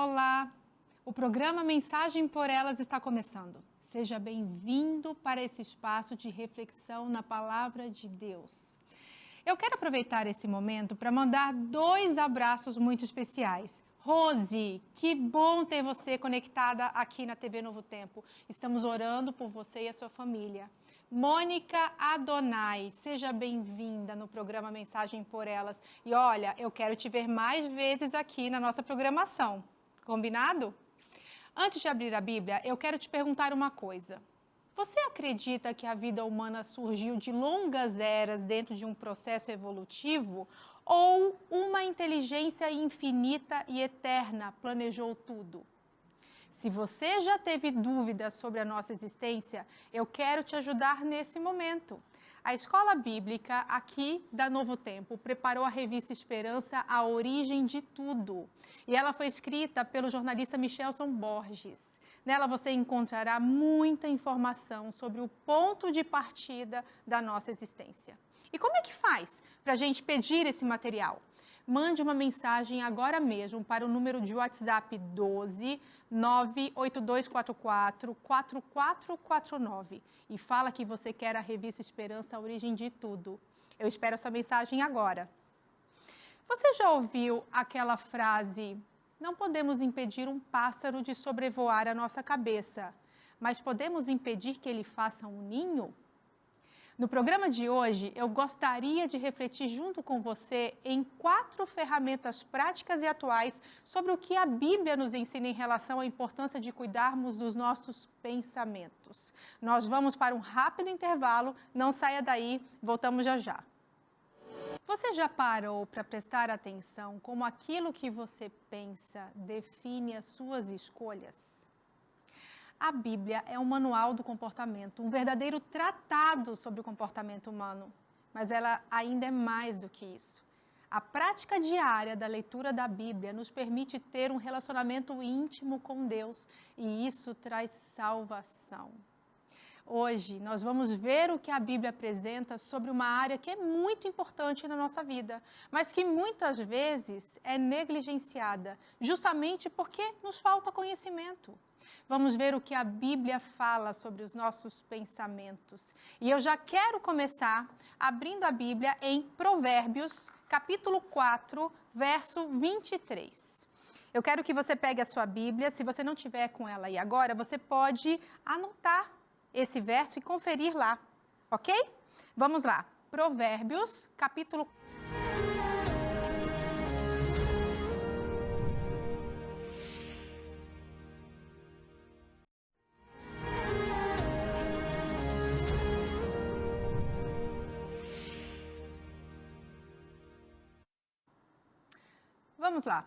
Olá! O programa Mensagem por Elas está começando. Seja bem-vindo para esse espaço de reflexão na Palavra de Deus. Eu quero aproveitar esse momento para mandar 2 abraços muito especiais. Rose, que bom ter você conectada aqui na TV Novo Tempo. Estamos orando por você e a sua família. Mônica Adonai, seja bem-vinda no programa Mensagem por Elas. E olha, eu quero te ver mais vezes aqui na nossa programação. Combinado? Antes de abrir a Bíblia, eu quero te perguntar uma coisa. Você acredita que a vida humana surgiu de longas eras dentro de um processo evolutivo? Ou uma inteligência infinita e eterna planejou tudo? Se você já teve dúvidas sobre a nossa existência, eu quero te ajudar nesse momento. A Escola Bíblica, aqui da Novo Tempo, preparou a revista Esperança, A Origem de Tudo. E ela foi escrita pelo jornalista Michelson Borges. Nela você encontrará muita informação sobre o ponto de partida da nossa existência. E como é que faz para a gente pedir esse material? Mande uma mensagem agora mesmo para o número de WhatsApp 12 98244 4449 e fala que você quer a revista Esperança, a Origem de Tudo. Eu espero a sua mensagem agora. Você já ouviu aquela frase: não podemos impedir um pássaro de sobrevoar a nossa cabeça, mas podemos impedir que ele faça um ninho? No programa de hoje, eu gostaria de refletir junto com você em 4 ferramentas práticas e atuais sobre o que a Bíblia nos ensina em relação à importância de cuidarmos dos nossos pensamentos. Nós vamos para um rápido intervalo, não saia daí, voltamos já já. Você já parou para prestar atenção como aquilo que você pensa define as suas escolhas? A Bíblia é um manual do comportamento, um verdadeiro tratado sobre o comportamento humano. Mas ela ainda é mais do que isso. A prática diária da leitura da Bíblia nos permite ter um relacionamento íntimo com Deus e isso traz salvação. Hoje, nós vamos ver o que a Bíblia apresenta sobre uma área que é muito importante na nossa vida, mas que muitas vezes é negligenciada, justamente porque nos falta conhecimento. Vamos ver o que a Bíblia fala sobre os nossos pensamentos. E eu já quero começar abrindo a Bíblia em Provérbios, capítulo 4, verso 23. Eu quero que você pegue a sua Bíblia. Se você não tiver com ela aí agora, você pode anotar esse verso e conferir lá, ok? Vamos lá. Provérbios, capítulo 4. Vamos lá.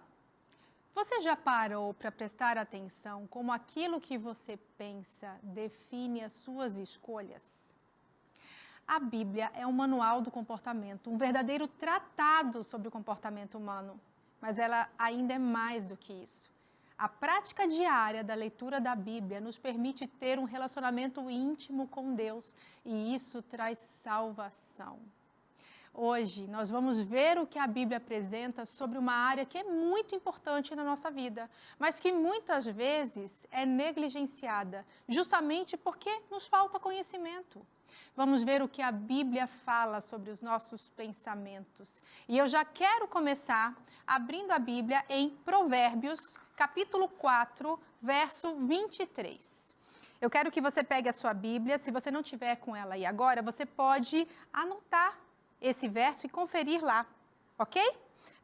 Você já parou para prestar atenção como aquilo que você pensa define as suas escolhas? A Bíblia é um manual do comportamento, um verdadeiro tratado sobre o comportamento humano. Mas ela ainda é mais do que isso. A prática diária da leitura da Bíblia nos permite ter um relacionamento íntimo com Deus e isso traz salvação. Hoje, nós vamos ver o que a Bíblia apresenta sobre uma área que é muito importante na nossa vida, mas que muitas vezes é negligenciada, justamente porque nos falta conhecimento. Vamos ver o que a Bíblia fala sobre os nossos pensamentos. E eu já quero começar abrindo a Bíblia em Provérbios, capítulo 4, verso 23. Eu quero que você pegue a sua Bíblia. Se você não tiver com ela aí agora, você pode anotar esse verso e conferir lá, ok?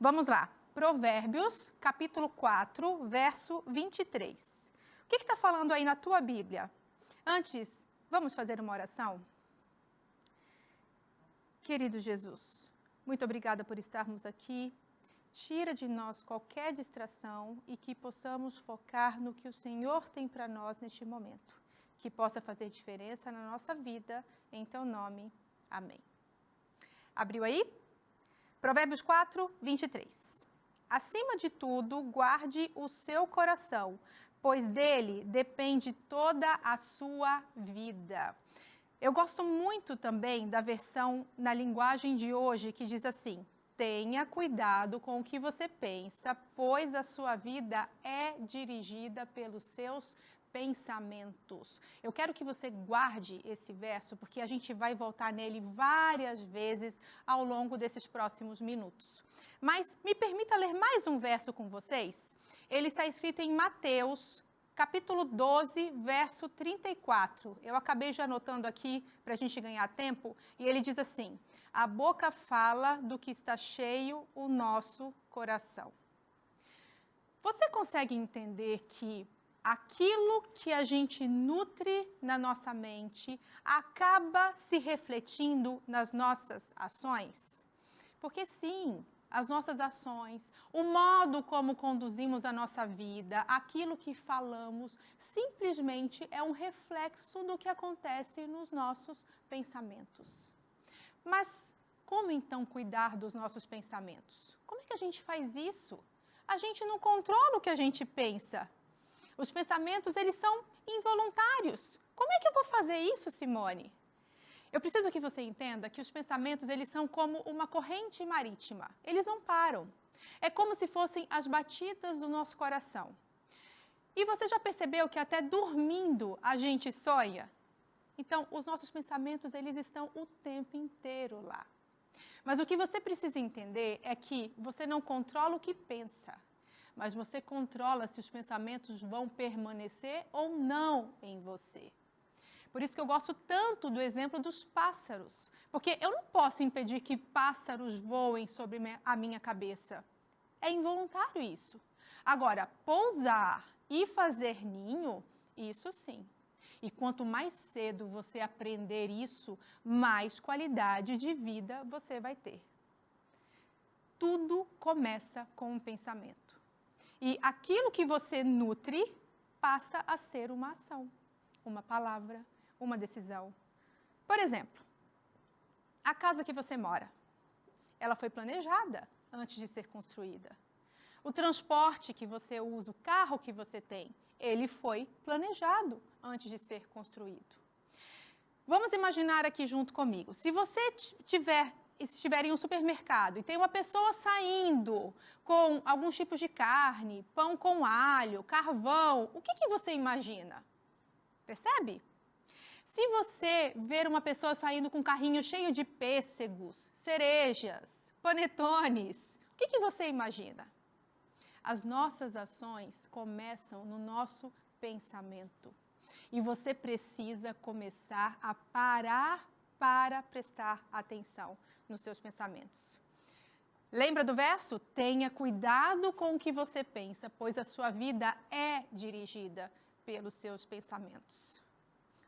Vamos lá. Provérbios, capítulo 4, verso 23. O que está falando aí na tua Bíblia? Antes, vamos fazer uma oração? Querido Jesus, muito obrigada por estarmos aqui. Tira de nós qualquer distração e que possamos focar no que o Senhor tem para nós neste momento. Que possa fazer diferença na nossa vida, em teu nome. Amém. Abriu aí? Provérbios 4, 23. Acima de tudo, guarde o seu coração, pois dele depende toda a sua vida. Eu gosto muito também da versão na linguagem de hoje que diz assim: tenha cuidado com o que você pensa, pois a sua vida é dirigida pelos seus pensamentos. Eu quero que você guarde esse verso, porque a gente vai voltar nele várias vezes ao longo desses próximos minutos. Mas me permita ler mais um verso com vocês. Ele está escrito em Mateus, capítulo 12, verso 34. Eu acabei já anotando aqui para a gente ganhar tempo, e ele diz assim: a boca fala do que está cheio o nosso coração. Você consegue entender que aquilo que a gente nutre na nossa mente acaba se refletindo nas nossas ações? Porque sim, as nossas ações, o modo como conduzimos a nossa vida, aquilo que falamos, simplesmente é um reflexo do que acontece nos nossos pensamentos. Mas como então cuidar dos nossos pensamentos? Como é que a gente faz isso? A gente não controla o que a gente pensa. Os pensamentos, eles são involuntários. Como é que eu vou fazer isso, Simone? Eu preciso que você entenda que os pensamentos, eles são como uma corrente marítima. Eles não param. É como se fossem as batidas do nosso coração. E você já percebeu que até dormindo a gente sonha? Então, os nossos pensamentos, eles estão o tempo inteiro lá. Mas o que você precisa entender é que você não controla o que pensa, mas você controla se os pensamentos vão permanecer ou não em você. Por isso que eu gosto tanto do exemplo dos pássaros, porque eu não posso impedir que pássaros voem sobre a minha cabeça. É involuntário isso. Agora, pousar e fazer ninho, isso sim. E quanto mais cedo você aprender isso, mais qualidade de vida você vai ter. Tudo começa com um pensamento. E aquilo que você nutre passa a ser uma ação, uma palavra, uma decisão. Por exemplo, a casa que você mora, ela foi planejada antes de ser construída. O transporte que você usa, o carro que você tem, ele foi planejado antes de ser construído. Vamos imaginar aqui junto comigo. Se você estiver em um supermercado e tem uma pessoa saindo com alguns tipos de carne, pão com alho, carvão, o que você imagina? Percebe? Se você ver uma pessoa saindo com um carrinho cheio de pêssegos, cerejas, panetones, o que você imagina? As nossas ações começam no nosso pensamento. E você precisa começar a parar para prestar atenção nos seus pensamentos. Lembra do verso? Tenha cuidado com o que você pensa, pois a sua vida é dirigida pelos seus pensamentos.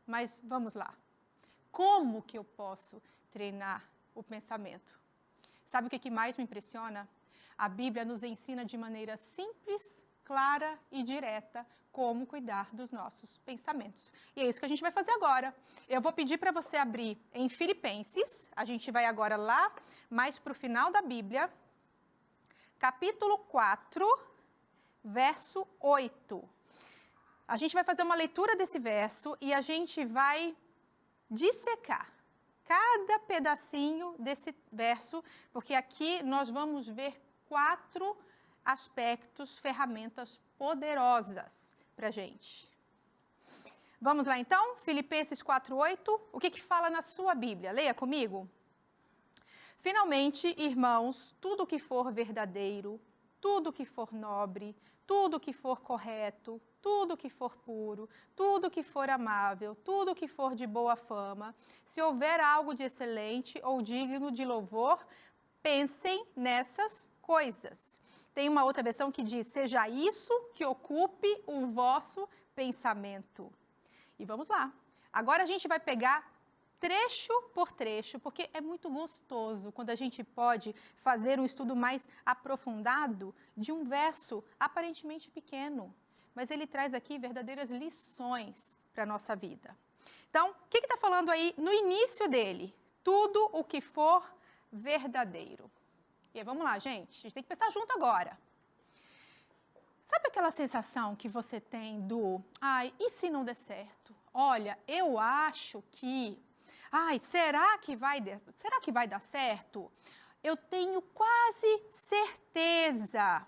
Mas vamos lá. Como que eu posso treinar o pensamento? Sabe o que mais me impressiona? A Bíblia nos ensina de maneira simples, clara e direta como cuidar dos nossos pensamentos. E é isso que a gente vai fazer agora. Eu vou pedir para você abrir em Filipenses, a gente vai agora lá, mais para o final da Bíblia, capítulo 4, verso 8. A gente vai fazer uma leitura desse verso e a gente vai dissecar cada pedacinho desse verso, porque aqui nós vamos ver 4 aspectos, ferramentas poderosas para a gente. Vamos lá então? Filipenses 4:8. O que fala na sua Bíblia? Leia comigo. Finalmente, irmãos, tudo que for verdadeiro, tudo que for nobre, tudo que for correto, tudo que for puro, tudo que for amável, tudo que for de boa fama, se houver algo de excelente ou digno de louvor, pensem nessas coisas. Tem uma outra versão que diz, seja isso que ocupe o vosso pensamento. E vamos lá. Agora a gente vai pegar trecho por trecho, porque é muito gostoso quando a gente pode fazer um estudo mais aprofundado de um verso aparentemente pequeno, mas ele traz aqui verdadeiras lições para a nossa vida. Então, o que está falando aí no início dele? Tudo o que for verdadeiro. E aí, vamos lá, gente, a gente tem que pensar junto agora. Sabe aquela sensação que você tem do, e se não der certo? Olha, eu acho que, será que vai dar certo? eu tenho quase certeza.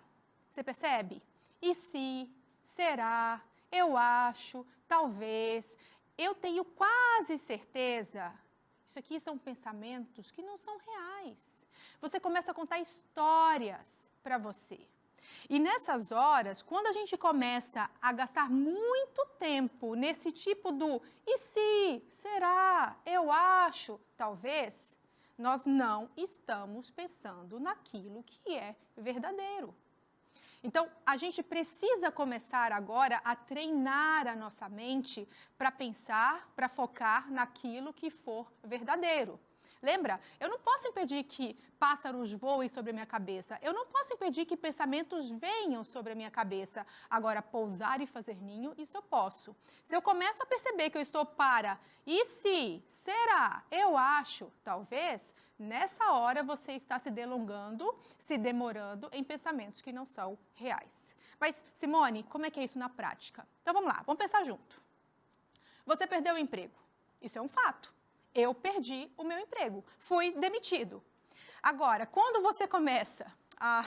Você percebe? E se, será, eu acho, talvez, eu tenho quase certeza. Isso aqui são pensamentos que não são reais. Você começa a contar histórias para você. E nessas horas, quando a gente começa a gastar muito tempo nesse tipo do e se, será, eu acho, talvez, nós não estamos pensando naquilo que é verdadeiro. Então, a gente precisa começar agora a treinar a nossa mente para pensar, para focar naquilo que for verdadeiro. Lembra? Eu não posso impedir que pássaros voem sobre a minha cabeça. Eu não posso impedir que pensamentos venham sobre a minha cabeça. Agora, pousar e fazer ninho, isso eu posso. Se eu começo a perceber que eu estou para e se, será, eu acho, talvez, nessa hora você está se delongando, se demorando em pensamentos que não são reais. Mas, Simone, como é que é isso na prática? Então, vamos lá, vamos pensar junto. Você perdeu o emprego. Isso é um fato. Eu perdi o meu emprego, fui demitido. Agora, quando você começa a...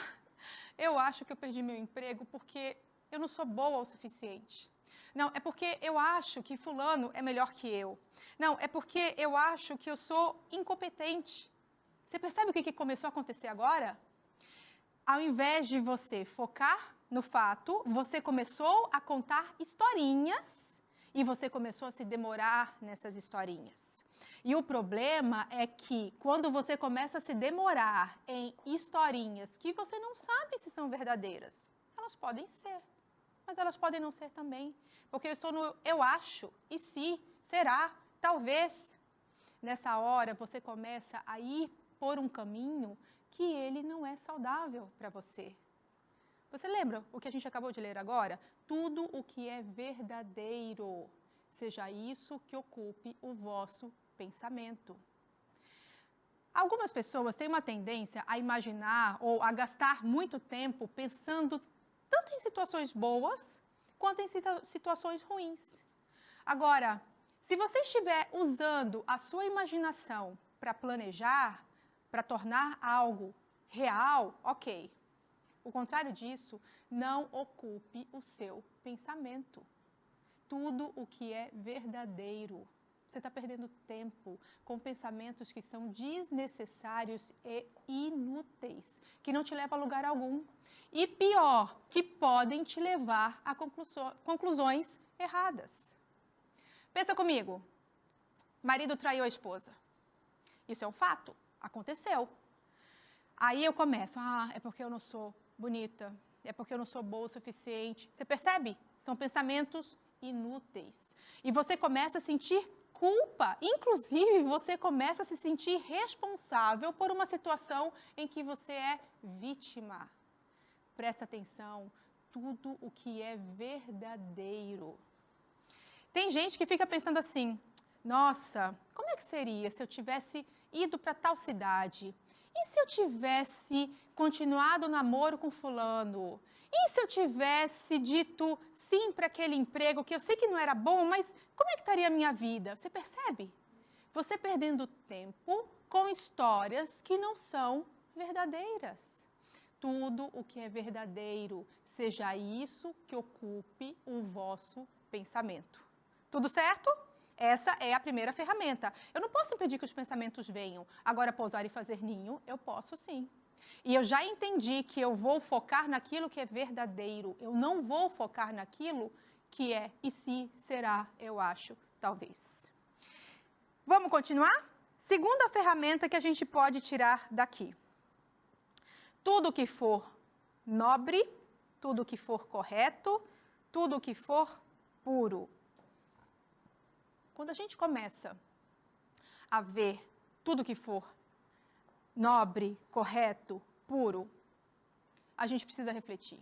Eu acho que eu perdi meu emprego porque eu não sou boa o suficiente. Não, é porque eu acho que fulano é melhor que eu. Não, é porque eu acho que eu sou incompetente. Você percebe o que começou a acontecer agora? Ao invés de você focar no fato, você começou a contar historinhas e você começou a se demorar nessas historinhas. E o problema é que quando você começa a se demorar em historinhas que você não sabe se são verdadeiras, elas podem ser, mas elas podem não ser também. Porque eu estou no eu acho, e se, será, talvez. Nessa hora você começa a ir por um caminho que ele não é saudável para você. Você lembra o que a gente acabou de ler agora? Tudo o que é verdadeiro, seja isso que ocupe o vosso pensamento. Algumas pessoas têm uma tendência a imaginar ou a gastar muito tempo pensando tanto em situações boas quanto em situações ruins. Agora, se você estiver usando a sua imaginação para planejar, para tornar algo real, ok. O contrário disso, não ocupe o seu pensamento. Tudo o que é verdadeiro. Você está perdendo tempo com pensamentos que são desnecessários e inúteis, que não te levam a lugar algum. E pior, que podem te levar a conclusões erradas. Pensa comigo. Marido traiu a esposa. Isso é um fato. Aconteceu. Aí eu começo, é porque eu não sou bonita, é porque eu não sou boa o suficiente. Você percebe? São pensamentos inúteis. E você começa a sentir culpa. Inclusive, você começa a se sentir responsável por uma situação em que você é vítima. Presta atenção, tudo o que é verdadeiro. Tem gente que fica pensando assim, nossa, como é que seria se eu tivesse ido para tal cidade? E se eu tivesse continuado o namoro com fulano? E se eu tivesse dito sim para aquele emprego que eu sei que não era bom, mas como é que estaria a minha vida? Você percebe? Você perdendo tempo com histórias que não são verdadeiras. Tudo o que é verdadeiro, seja isso que ocupe o vosso pensamento. Tudo certo? Essa é a primeira ferramenta. Eu não posso impedir que os pensamentos venham. Agora, pousar e fazer ninho, eu posso sim. E eu já entendi que eu vou focar naquilo que é verdadeiro. Eu não vou focar naquilo que é e se, será, eu acho, talvez. Vamos continuar? Segunda ferramenta que a gente pode tirar daqui. Tudo que for nobre, tudo que for correto, tudo que for puro. Quando a gente começa a ver tudo que for nobre, correto, puro, a gente precisa refletir.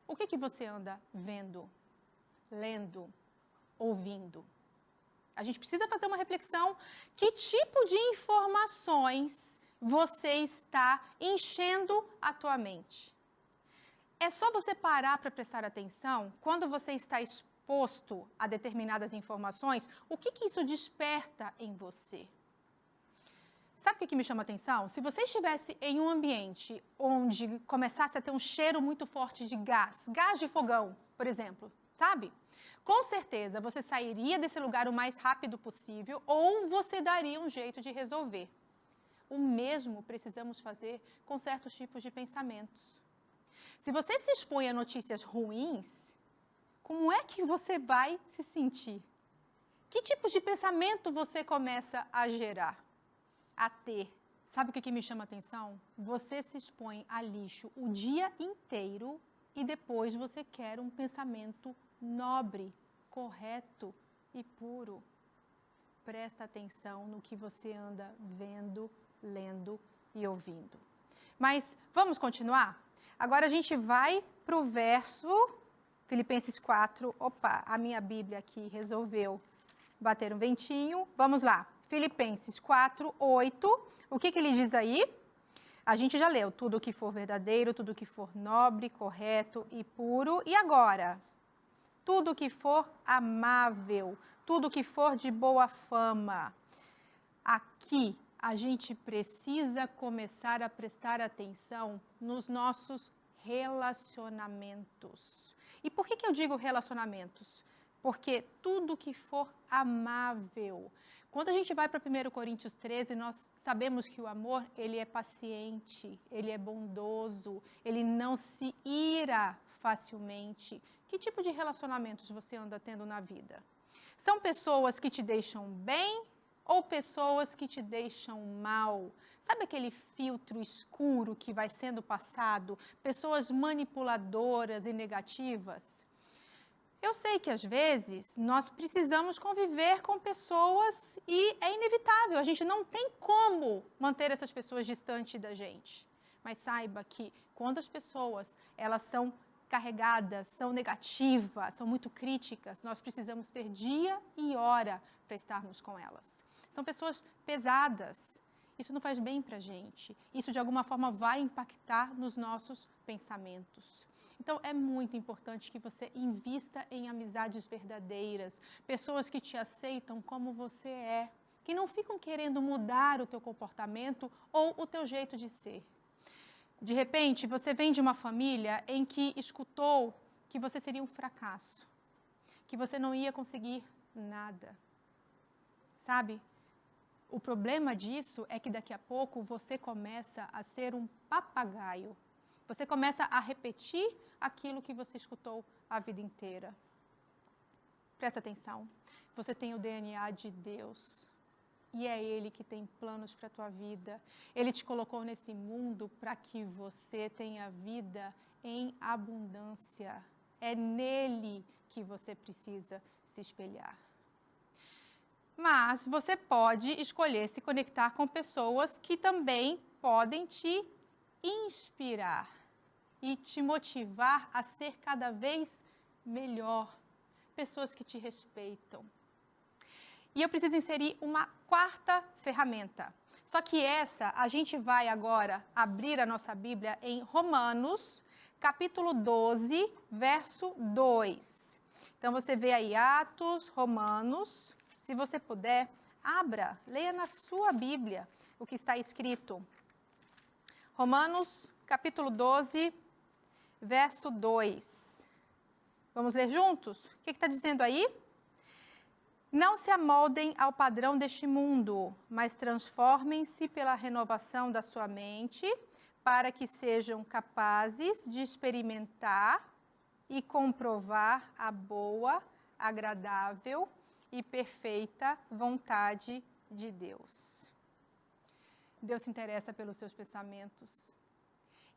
O que você anda vendo, lendo, ouvindo? A gente precisa fazer uma reflexão. Que tipo de informações você está enchendo a tua mente? É só você parar para prestar atenção quando você está exposto a determinadas informações, o que isso desperta em você? Sabe o que me chama a atenção? Se você estivesse em um ambiente onde começasse a ter um cheiro muito forte de gás de fogão, por exemplo, sabe? Com certeza você sairia desse lugar o mais rápido possível ou você daria um jeito de resolver. O mesmo precisamos fazer com certos tipos de pensamentos. Se você se expõe a notícias ruins, como é que você vai se sentir? Que tipo de pensamento você começa a gerar, a ter? Sabe o que me chama a atenção? Você se expõe a lixo o dia inteiro e depois você quer um pensamento nobre, correto e puro. Presta atenção no que você anda vendo, lendo e ouvindo. Mas vamos continuar? Agora a gente vai para o verso Filipenses 4. Opa, a minha Bíblia aqui resolveu bater um ventinho. Vamos lá. Filipenses 4, 8. O que ele diz aí? A gente já leu. Tudo o que for verdadeiro, tudo o que for nobre, correto e puro. E agora? Tudo o que for amável, tudo o que for de boa fama. Aqui a gente precisa começar a prestar atenção nos nossos relacionamentos. E por que eu digo relacionamentos? Porque tudo que for amável. Quando a gente vai para 1 Coríntios 13, nós sabemos que o amor, ele é paciente, ele é bondoso, ele não se ira facilmente. Que tipo de relacionamentos você anda tendo na vida? São pessoas que te deixam bem ou pessoas que te deixam mal? Sabe aquele filtro escuro que vai sendo passado? Pessoas manipuladoras e negativas? Eu sei que às vezes nós precisamos conviver com pessoas e é inevitável, a gente não tem como manter essas pessoas distantes da gente. Mas saiba que quando as pessoas, elas são carregadas, são negativas, são muito críticas, nós precisamos ter dia e hora para estarmos com elas. São pessoas pesadas, isso não faz bem para a gente, isso de alguma forma vai impactar nos nossos pensamentos. Então, é muito importante que você invista em amizades verdadeiras, pessoas que te aceitam como você é, que não ficam querendo mudar o teu comportamento ou o teu jeito de ser. De repente, você vem de uma família em que escutou que você seria um fracasso, que você não ia conseguir nada. Sabe? O problema disso é que daqui a pouco você começa a ser um papagaio. Você começa a repetir aquilo que você escutou a vida inteira. Presta atenção. Você tem o DNA de Deus. E é Ele que tem planos para a tua vida. Ele te colocou nesse mundo para que você tenha vida em abundância. É nele que você precisa se espelhar. Mas você pode escolher se conectar com pessoas que também podem te inspirar e te motivar a ser cada vez melhor. Pessoas que te respeitam. E eu preciso inserir uma quarta ferramenta. Só que essa, a gente vai agora abrir a nossa Bíblia em Romanos, capítulo 12, verso 2. Então, você vê aí Atos, Romanos. Se você puder, abra, leia na sua Bíblia o que está escrito. Romanos, capítulo 12, verso 2. Vamos ler juntos? O que está dizendo aí? Não se amoldem ao padrão deste mundo, mas transformem-se pela renovação da sua mente, para que sejam capazes de experimentar e comprovar a boa, agradável e perfeita vontade de Deus. Deus se interessa pelos seus pensamentos.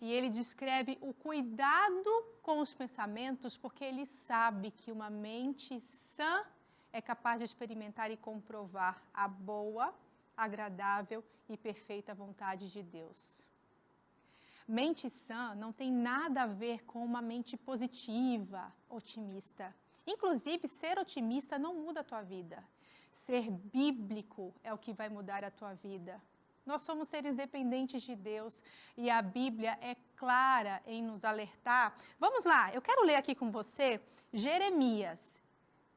E Ele descreve o cuidado com os pensamentos, porque Ele sabe que uma mente sã é capaz de experimentar e comprovar a boa, agradável e perfeita vontade de Deus. Mente sã não tem nada a ver com uma mente positiva, otimista. Inclusive, ser otimista não muda a tua vida. Ser bíblico é o que vai mudar a tua vida. Nós somos seres dependentes de Deus e a Bíblia é clara em nos alertar. Vamos lá, eu quero ler aqui com você Jeremias.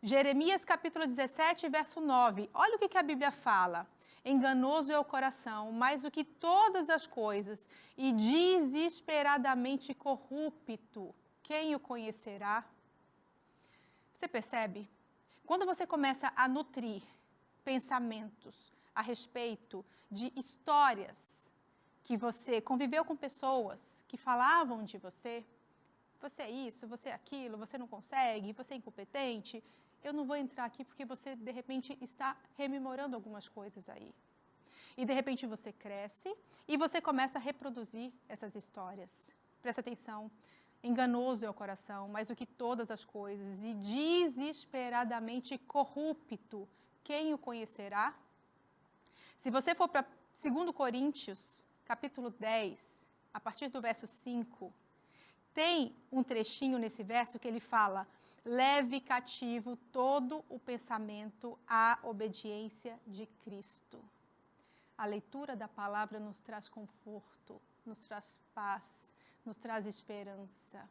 Jeremias capítulo 17, verso 9. Olha o que a Bíblia fala. enganoso é o coração, mais do que todas as coisas, e desesperadamente corrupto. Quem o conhecerá? Você percebe? Quando você começa a nutrir pensamentos a respeito de histórias que você conviveu com pessoas que falavam de você, você é isso, você é aquilo, você não consegue, você é incompetente. Eu não vou entrar aqui porque você, de repente, está rememorando algumas coisas aí. E, de repente, você cresce e você começa a reproduzir essas histórias. Presta atenção. Enganoso é o coração, mais do que todas as coisas, e desesperadamente corrupto. Quem o conhecerá? Se você for para 2 Coríntios, capítulo 10, a partir do verso 5, tem um trechinho nesse verso que ele fala: leve cativo todo o pensamento à obediência de Cristo. A leitura da palavra nos traz conforto, nos traz paz, nos traz esperança.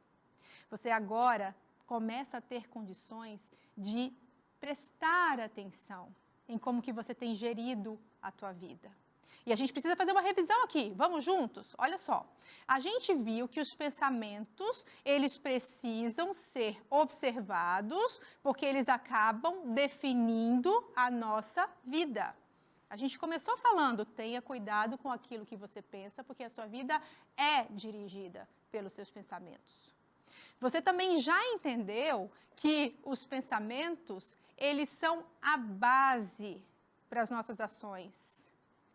Você agora começa a ter condições de prestar atenção em como que você tem gerido a tua vida. E a gente precisa fazer uma revisão aqui. Vamos juntos? Olha só. A gente viu que os pensamentos, eles precisam ser observados, porque eles acabam definindo a nossa vida. A gente começou falando, tenha cuidado com aquilo que você pensa, porque a sua vida é dirigida pelos seus pensamentos. Você também já entendeu que os pensamentos, eles são a base para as nossas ações,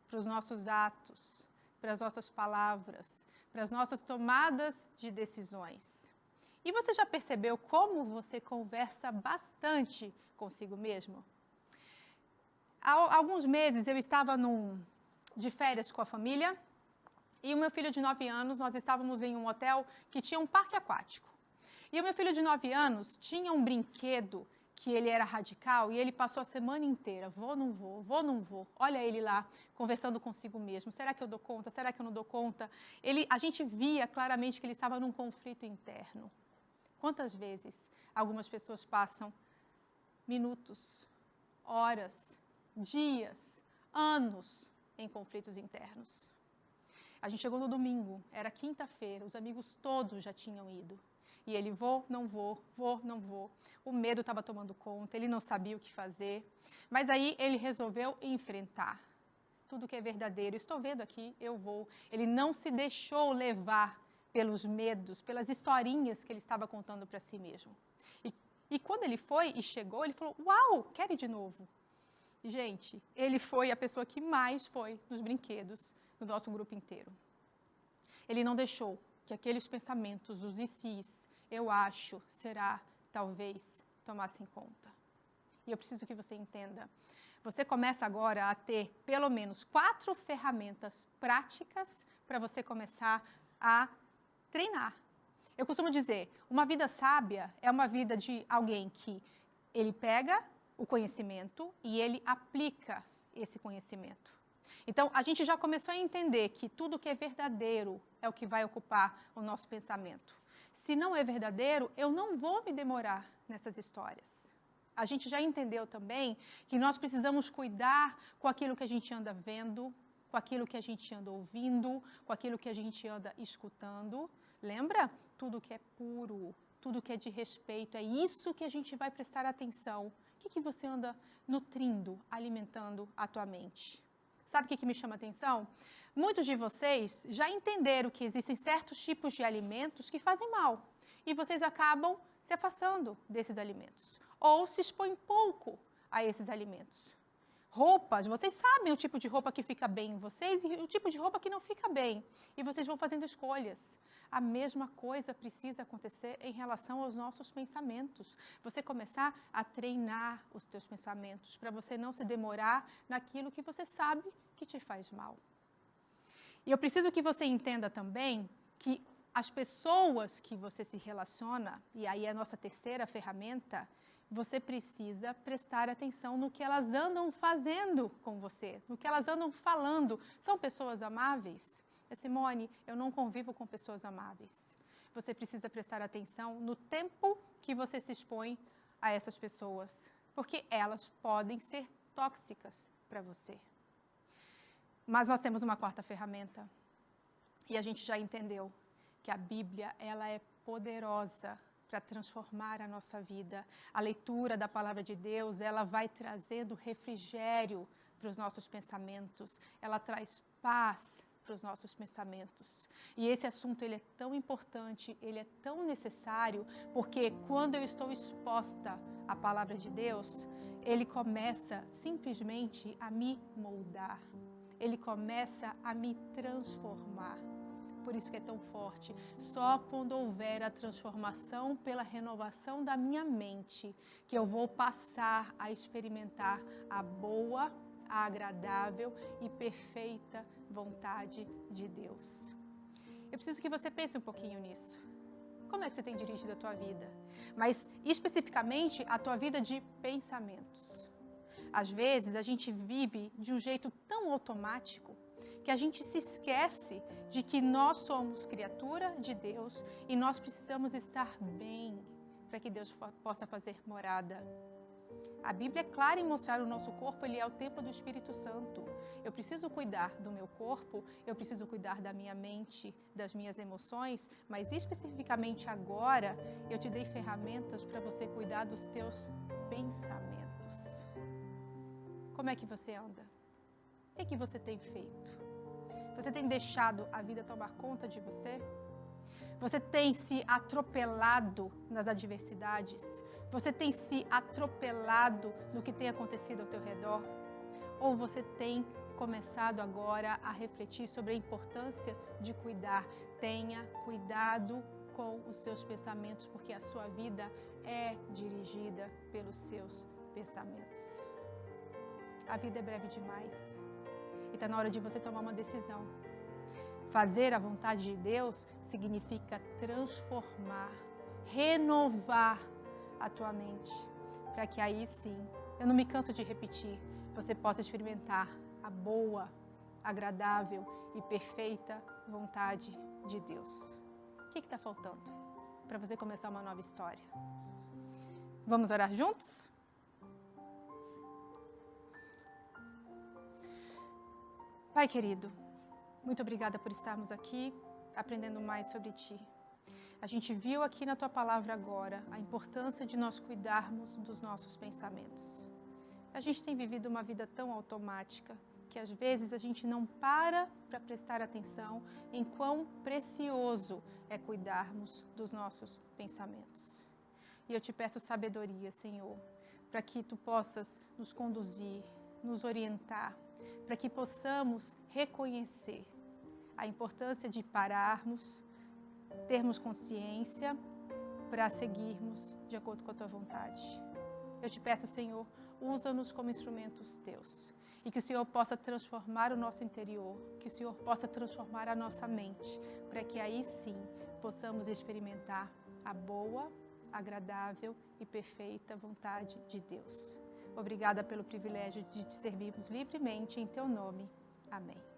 para os nossos atos, para as nossas palavras, para as nossas tomadas de decisões. E você já percebeu como você conversa bastante consigo mesmo? Há alguns meses eu estava de férias com a família e o meu filho de 9 anos, nós estávamos em um hotel que tinha um parque aquático. E o meu filho de 9 anos tinha um brinquedo que ele era radical e ele passou a semana inteira, vou, não vou. Olha ele lá, conversando consigo mesmo. Será que eu dou conta? Será que eu não dou conta? A gente via claramente que ele estava num conflito interno. Quantas vezes algumas pessoas passam minutos, horas, dias, anos em conflitos internos? A gente chegou no domingo, era quinta-feira, os amigos todos já tinham ido. E ele, vou, não vou. O medo estava tomando conta, ele não sabia o que fazer. Mas aí ele resolveu enfrentar tudo que é verdadeiro. Estou vendo aqui, eu vou. Ele não se deixou levar pelos medos, pelas historinhas que ele estava contando para si mesmo. E quando ele foi e chegou, ele falou, uau, quero ir de novo. Gente, ele foi a pessoa que mais foi nos brinquedos do nosso grupo inteiro. Ele não deixou que aqueles pensamentos, os ICs, eu acho, será, talvez, tomassem conta. E eu preciso que você entenda. Você começa agora a ter pelo menos 4 ferramentas práticas para você começar a treinar. Eu costumo dizer, uma vida sábia é uma vida de alguém que ele pega o conhecimento e ele aplica esse conhecimento. Então, a gente já começou a entender que tudo que é verdadeiro é o que vai ocupar o nosso pensamento. Se não é verdadeiro, eu não vou me demorar nessas histórias. A gente já entendeu também que nós precisamos cuidar com aquilo que a gente anda vendo, com aquilo que a gente anda ouvindo, com aquilo que a gente anda escutando. Lembra? Tudo que é puro, tudo que é de respeito, é isso que a gente vai prestar atenção. O que você anda nutrindo, alimentando a tua mente? Sabe o que me chama a atenção? Muitos de vocês já entenderam que existem certos tipos de alimentos que fazem mal. E vocês acabam se afastando desses alimentos. Ou se expõem pouco a esses alimentos. Roupas, vocês sabem o tipo de roupa que fica bem em vocês e o tipo de roupa que não fica bem. E vocês vão fazendo escolhas. A mesma coisa precisa acontecer em relação aos nossos pensamentos. Você começar a treinar os teus pensamentos para você não se demorar naquilo que você sabe que te faz mal. E eu preciso que você entenda também que as pessoas que você se relaciona, e aí é a nossa terceira ferramenta, você precisa prestar atenção no que elas andam fazendo com você, no que elas andam falando. São pessoas amáveis? Simone, eu não convivo com pessoas amáveis. Você precisa prestar atenção no tempo que você se expõe a essas pessoas, porque elas podem ser tóxicas para você. Mas nós temos uma quarta ferramenta. E a gente já entendeu que a Bíblia, ela é poderosa para transformar a nossa vida. A leitura da palavra de Deus, ela vai trazendo refrigério para os nossos pensamentos. Ela traz paz para os nossos pensamentos. E esse assunto, ele é tão importante, ele é tão necessário, porque quando eu estou exposta à palavra de Deus, ele começa simplesmente a me moldar. Ele começa a me transformar. Por isso que é tão forte. Só quando houver a transformação pela renovação da minha mente, que eu vou passar a experimentar a boa, a agradável e perfeita vontade de Deus. Eu preciso que você pense um pouquinho nisso. Como é que você tem dirigido a tua vida? Mas, especificamente, a tua vida de pensamentos. Às vezes, a gente vive de um jeito tão automático que a gente se esquece de que nós somos criatura de Deus e nós precisamos estar bem para que Deus possa fazer morada. A Bíblia é clara em mostrar o nosso corpo, ele é o templo do Espírito Santo. Eu preciso cuidar do meu corpo, eu preciso cuidar da minha mente, das minhas emoções, mas especificamente agora eu te dei ferramentas para você cuidar dos teus pensamentos. Como é que você anda? O que você tem feito? Você tem deixado a vida tomar conta de você? Você tem se atropelado nas adversidades? Você tem se atropelado no que tem acontecido ao teu redor? Ou você tem começado agora a refletir sobre a importância de cuidar? Tenha cuidado com os seus pensamentos, porque a sua vida é dirigida pelos seus pensamentos. A vida é breve demais. E está na hora de você tomar uma decisão. Fazer a vontade de Deus significa transformar, renovar a tua mente, para que aí sim, eu não me canso de repetir, você possa experimentar a boa, agradável e perfeita vontade de Deus. O que está faltando para você começar uma nova história? Vamos orar juntos? Pai querido, muito obrigada por estarmos aqui, aprendendo mais sobre Ti. A gente viu aqui na Tua palavra agora a importância de nós cuidarmos dos nossos pensamentos. A gente tem vivido uma vida tão automática que às vezes a gente não para prestar atenção em quão precioso é cuidarmos dos nossos pensamentos. E eu te peço sabedoria, Senhor, para que Tu possas nos conduzir, nos orientar, para que possamos reconhecer a importância de pararmos, termos consciência para seguirmos de acordo com a Tua vontade. Eu te peço, Senhor, usa-nos como instrumentos Teus e que o Senhor possa transformar o nosso interior, que o Senhor possa transformar a nossa mente, para que aí sim possamos experimentar a boa, agradável e perfeita vontade de Deus. Obrigada pelo privilégio de te servirmos livremente em Teu nome. Amém.